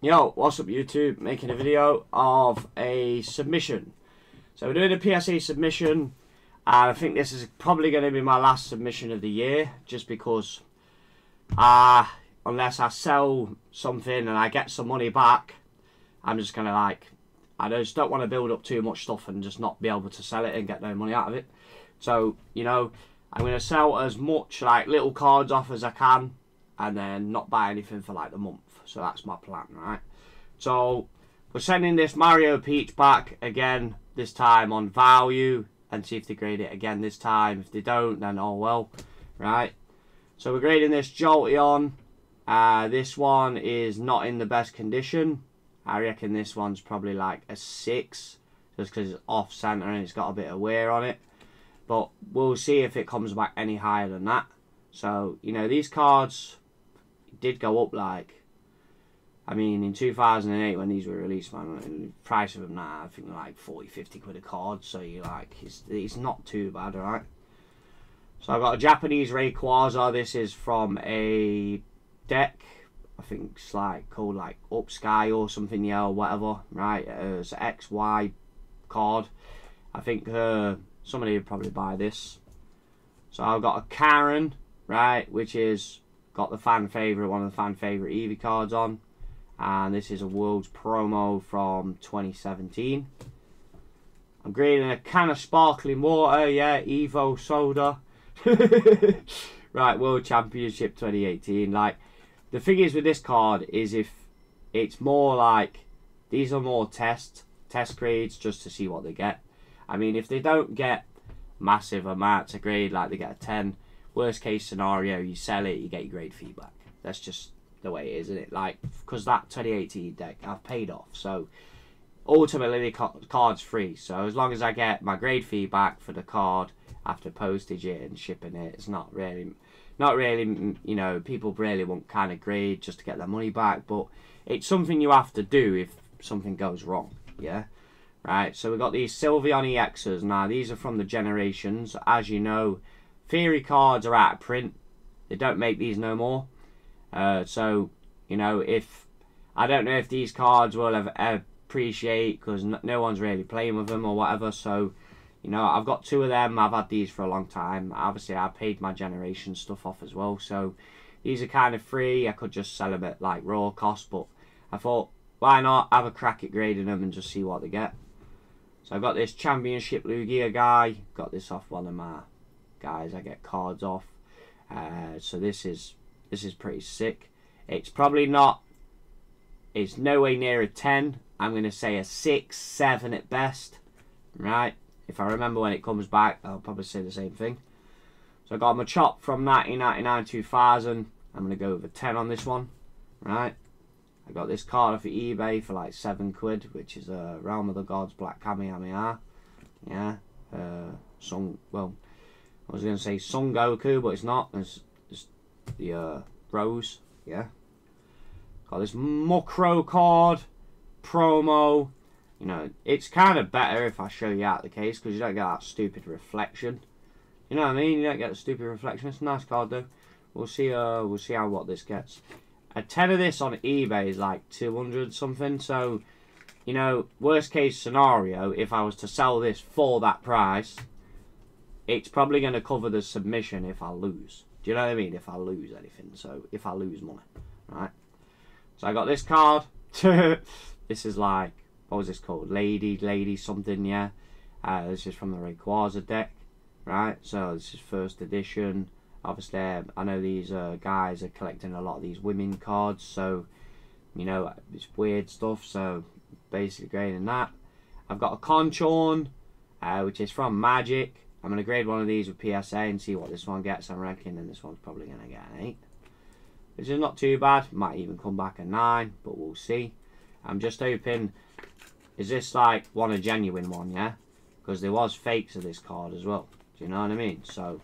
Yo, what's up YouTube? Making a video of a submission. So we're doing a PSA submission, and I think this is probably going to be my last submission of the year, just because unless I sell something and I get some money back, I'm just going to I just don't want to build up too much stuff and just not be able to sell it and get no money out of it. So, you know, I'm going to sell as much little cards off as I can and then not buy anything for the month. So that's my plan, right? So we're sending this Mario Peach back again, this time on value, and see if they grade it again this time. If they don't, then oh well, right? So we're grading this Jolteon. This one is not in the best condition. I reckon this one's probably like a 6, just because it's off center and it's got a bit of wear on it. But we'll see if it comes back any higher than that. So, you know, these cards did go up I mean, in 2008 when these were released, man, the price of them now, I think like 40-50 quid a card. So you it's not too bad, alright? So I've got a Japanese Rayquaza. This is from a deck, I think it's called Up Sky or something, yeah, or whatever, right? It's an XY card. I think somebody would probably buy this. So I've got a Karen, right, which is got the fan favorite, one of the fan favorite Eevee cards on, and this is a Worlds promo from 2017. I'm grading a can of sparkling water, yeah, Evo soda. Right, World Championship 2018. The thing is with this card is if it's more these are more test grades just to see what they get. I mean, if they don't get massive amounts of grade, they get a 10, worst case scenario, you sell it, you get your grade feedback. That's just the way it is, isn't it? Because that 2018 deck I've paid off, so ultimately the card's free. So as long as I get my grade feedback for the card after postage it and shipping it, it's not really, you know, people really want kind of grade just to get their money back, but it's something you have to do if something goes wrong, yeah? Right, so we've got these Sylveon EXs. Now, these are from the Generations. As you know, Theory cards are out of print. They don't make these no more. So, you know, I don't know if these cards will ever appreciate, because no one's really playing with them or whatever. So, you know, I've got 2 of them. I've had these for a long time. Obviously, I paid my Generation stuff off as well. So, these are kind of free. I could just sell them at raw cost. But I thought, why not have a crack at grading them and just see what they get. So I've got this Championship Lugia guy. Got this off one of my guys I get cards off. So this is pretty sick. It's probably not, it's nowhere near a 10. I'm going to say a 6, 7 at best. Right? If I remember when it comes back, I'll probably say the same thing. So I got my Chop from 1999-2000. I'm going to go with a 10 on this one. Right? I got this card off of eBay for 7 quid, which is a Realm of the Gods Black Kamehameha. Yeah. Well, I was going to say Son Goku, but it's not. It's the Rose. Yeah. Got this Mukro card promo. You know, it's kind of better if I show you out the case, because you don't get that stupid reflection. You know what I mean? You don't get the stupid reflection. It's a nice card though. We'll see what this gets. A 10 of this on eBay is 200 something. So, you know, worst case scenario, if I was to sell this for that price, it's probably going to cover the submission if I lose. Do you know what I mean? If I lose anything. So, if I lose money. Right? So, I got this card. This is what was this called? Lady something, yeah. This is from the Rayquaza deck. Right? So, this is first edition. Obviously, I know these guys are collecting a lot of these women cards, so, you know, it's weird stuff, so basically grading that. I've got a Conchorn, which is from Magic. I'm going to grade one of these with PSA and see what this one gets. I'm reckoning this one's probably going to get an 8. Which is not too bad. Might even come back a 9, but we'll see. I'm just hoping, is this one a genuine one, yeah? Because there was fakes of this card as well. Do you know what I mean? So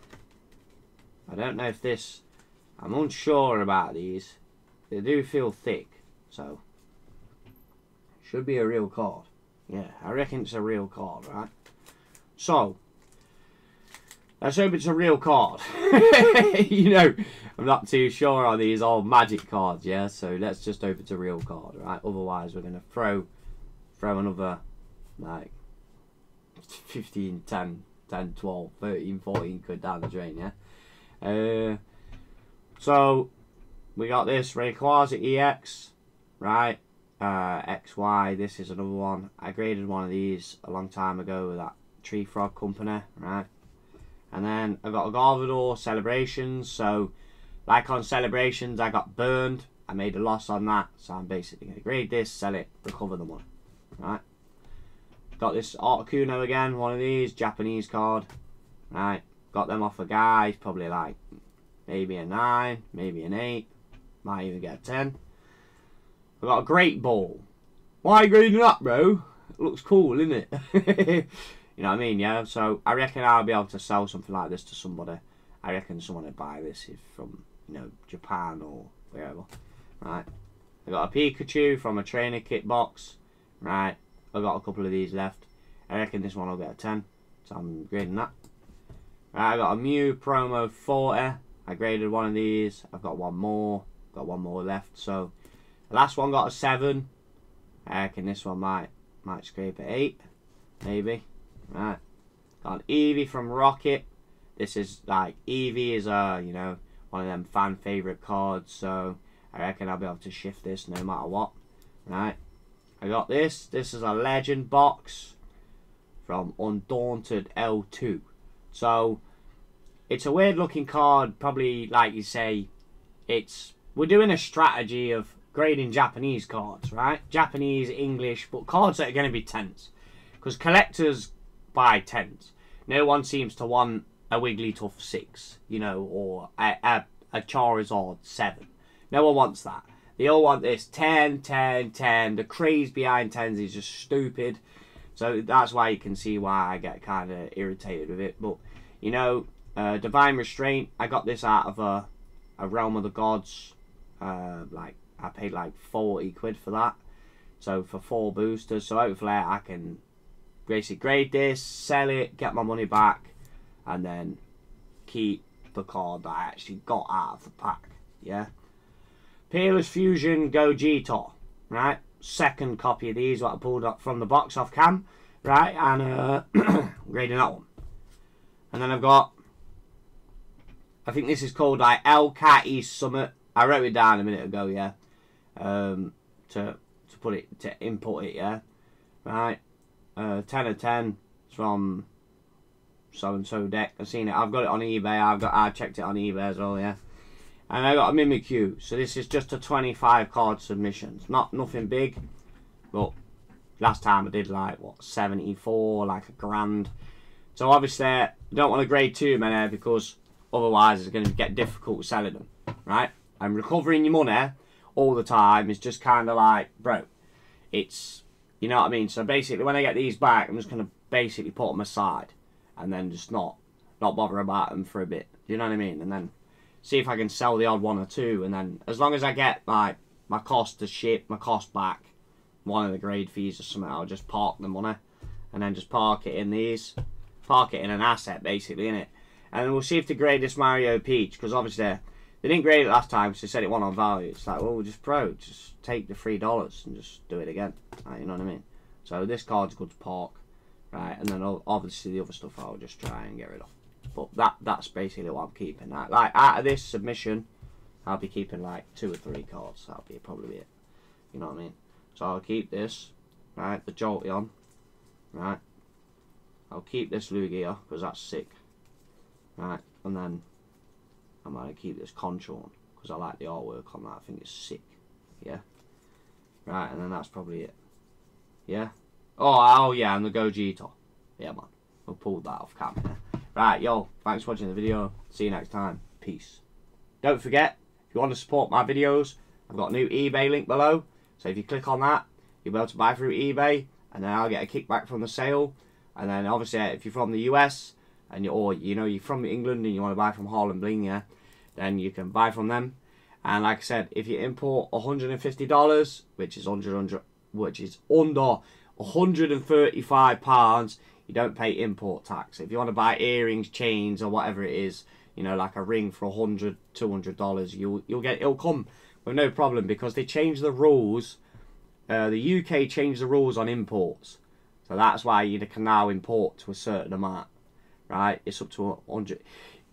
I don't know if this, I'm unsure about these. They do feel thick, so should be a real card. Yeah, I reckon it's a real card, right? So Let's hope it's a real card. You know, I'm not too sure on these old magic cards, yeah? So let's just hope it's a real card, right? Otherwise, we're going to throw another, like, 15, 10, 12, 13, 14 quid down the drain, yeah? So, we got this Rayquaza EX, right? XY, this is another one. I graded one of these a long time ago with that Tree Frog company, right? And then I got a Galvador Celebrations. So, like on Celebrations, I got burned. I made a loss on that. So, I'm basically going to grade this, sell it, recover the money. Right? Got this Articuno again. One of these. Japanese card. Right? Got them off a guy. Probably like maybe a 9. Maybe an 8. Might even get a 10. I got a Great Ball. Why are you grading that, bro? It looks cool, isn't it? You know what I mean, yeah? So, I reckon I'll be able to sell something like this to somebody. I reckon someone would buy this if from, you know, Japan or wherever. Right. I got a Pikachu from a trainer kit box. Right. I got a couple of these left. I reckon this one will get a 10. So, I'm grading that. Right, I got a Mew Promo 40. I graded one of these. I've got one more. Got one more left. So, the last one got a 7. I reckon this one might scrape at 8. Maybe. Right, got an Eevee from Rocket. This is like, Eevee is you know, one of them fan favourite cards, so I reckon I'll be able to shift this no matter what. Right, I got this. This is a legend box from Undaunted L2. So it's a weird looking card, probably like you say. We're doing a strategy of grading Japanese cards, right? Japanese, English, but cards that are going to be 10s, because collectors buy 10s. No one seems to want a Wigglytuff 6, you know, or a Charizard 7. No one wants that. They all want this 10, 10, 10. The craze behind 10s is just stupid. So that's why you can see why I get kind of irritated with it. But, you know, Divine Restraint, I got this out of a Realm of the Gods. Like, I paid like 40 quid for that. So, for 4 boosters. So, hopefully I can basically grade this, sell it, get my money back, and then keep the card that I actually got out of the pack. Yeah. Peerless Fusion Gogeta. Right. Second copy of these, what I pulled up from the box off cam. Right. And grading that one. And then I've got, I think this is called like El Catty Summit. I wrote it down a minute ago, yeah. To input it, yeah. Right. 10 of 10 from so and so deck. I've seen it. I've got it on eBay. I checked it on eBay as well, yeah. And I got a Mimikyu. So this is just a 25 card submission. It's nothing big, but last time I did like what 74, like a grand. So obviously I don't want to grade too many because otherwise it's going to get difficult selling them, right? And recovering your money all the time is just kind of like, bro, it's, you know what I mean? So basically when I get these back, I'm just going to basically put them aside and then just not bother about them for a bit. Do you know what I mean? And then see if I can sell the odd one or two, and then as long as I get like my cost to ship, my cost back, one of the grade fees or something, I'll just park the money and then just park it in these, park it in an asset basically, innit? And we'll see if they grade this Mario Peach, because obviously they didn't grade it last time because they said it won on value. It's like, well, just take the $3 and just do it again. Right, you know what I mean? So this card's good to park, right? And then obviously the other stuff I'll just try and get rid of. But that's basically what I'm keeping. Like out of this submission, I'll be keeping like 2 or 3 cards. That'll be probably it. You know what I mean? So I'll keep this, right? The Jolteon, right? I'll keep this Lugia because that's sick, right? And then I might keep this Conchorn because I like the artwork on that. I think it's sick. Yeah. Right, and then that's probably it. Yeah. Oh yeah, and the Gogeta. Yeah, man. We'll pull that off camera. Right, yo, thanks for watching the video. See you next time. Peace. Don't forget, if you want to support my videos, I've got a new eBay link below. So if you click on that, you'll be able to buy through eBay, and then I'll get a kickback from the sale. And then obviously, if you're from the US, and you're from England and you want to buy from Harlem Bling, yeah, then you can buy from them. And like I said, if you import $150, which is under £135, you don't pay import tax. If you want to buy earrings, chains, or whatever it is, you know, like a ring for $100, $200, it'll come with no problem, because they changed the rules. The UK changed the rules on imports, so that's why you can now import to a certain amount, right? It's up to 100.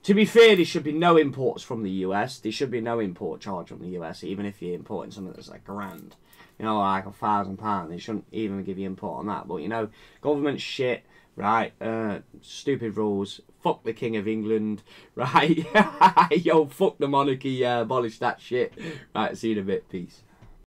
To be fair, there should be no imports from the US. There should be no import charge from the US, even if you're importing something that's like $1,000, you know, like £1,000. They shouldn't even give you import on that. But you know, government shit, right? Stupid rules. Fuck the King of England, right? Yo, fuck the monarchy. Abolish that shit. Right, see you in a bit. Peace.